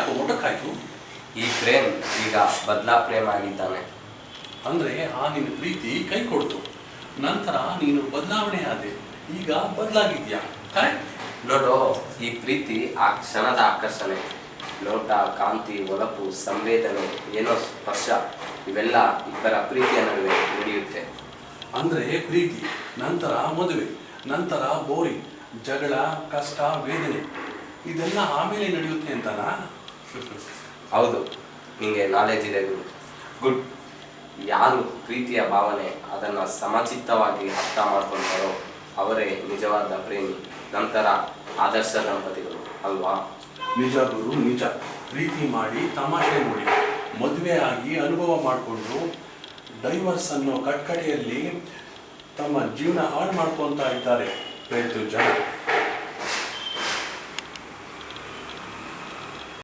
ಯಾಕೋ ಮೊಟಕಾಯ್ತು? ಈ ಪ್ರೇಮ್ ಈಗ ಬದಲಾ ಪ್ರೇಮ್ ಆಗಿದ್ದಾನೆ. ಅಂದ್ರೆ ಆ ನಿನ್ನ ಪ್ರೀತಿ ಕೈ ಕೊಡ್ತು, ನಂತರ ನೀನು ಬದಲಾವಣೆ ಆದೆ, ಈಗ ಬದಲಾಗಿದ್ಯಾ, ಕರೆಕ್ಟ್? ನೋಡೋ, ಈ ಪ್ರೀತಿ ಆ ಕ್ಷಣದ ಆಕರ್ಷಣೆ, ನೋಟ, ಕಾಂತಿ, ಒಲಪು, ಸಂವೇದನೆ, ಏನೋ ಸ್ಪರ್ಶ, ಇವೆಲ್ಲ ಇಬ್ಬರ ಪ್ರೀತಿಯ ನಡುವೆ ನಡೆಯುತ್ತೆ. ಅಂದ್ರೆ ಪ್ರೀತಿ, ನಂತರ ಮದುವೆ, ನಂತರ ಬೋರಿಂಗ್, ಜಗಳ, ಕಷ್ಟ, ವೇದನೆ, ಇದೆಲ್ಲ ಆಮೇಲೆ ನಡೆಯುತ್ತೆ ಅಂತನಾ? ಹೌದು, ನಿಮಗೆ ನಾಲೆಜ್ ಇದೆ ಗುರು. ಗುಡ್. ಯಾರು ಪ್ರೀತಿಯ ಭಾವನೆ ಅದನ್ನು ಸಮಚಿತ್ತವಾಗಿ ಅರ್ಥ ಮಾಡ್ಕೊಳ್ತಾರೋ ಅವರೇ ನಿಜವಾದ ಪ್ರೇಮಿ, ನಂತರ ಆದರ್ಶ ದಂಪತಿಗಳು, ಅಲ್ವಾ? ನಿಜ ಗುರು, ನಿಜ. ಪ್ರೀತಿ ಮಾಡಿ ತಮಾಷೆ ನೋಡಿ ಮದುವೆ ಆಗಿ ಅನುಭವ ಮಾಡಿಕೊಂಡು ಡೈವರ್ಸ್ ಅನ್ನೋ ಕಟ್ಕಡೆಯಲ್ಲಿ ತಮ್ಮ ಜೀವನ ಹಾಳು ಮಾಡ್ಕೊತಾ ಇದ್ದಾರೆ ಪ್ರತಿಯೊಂದು ಜನ.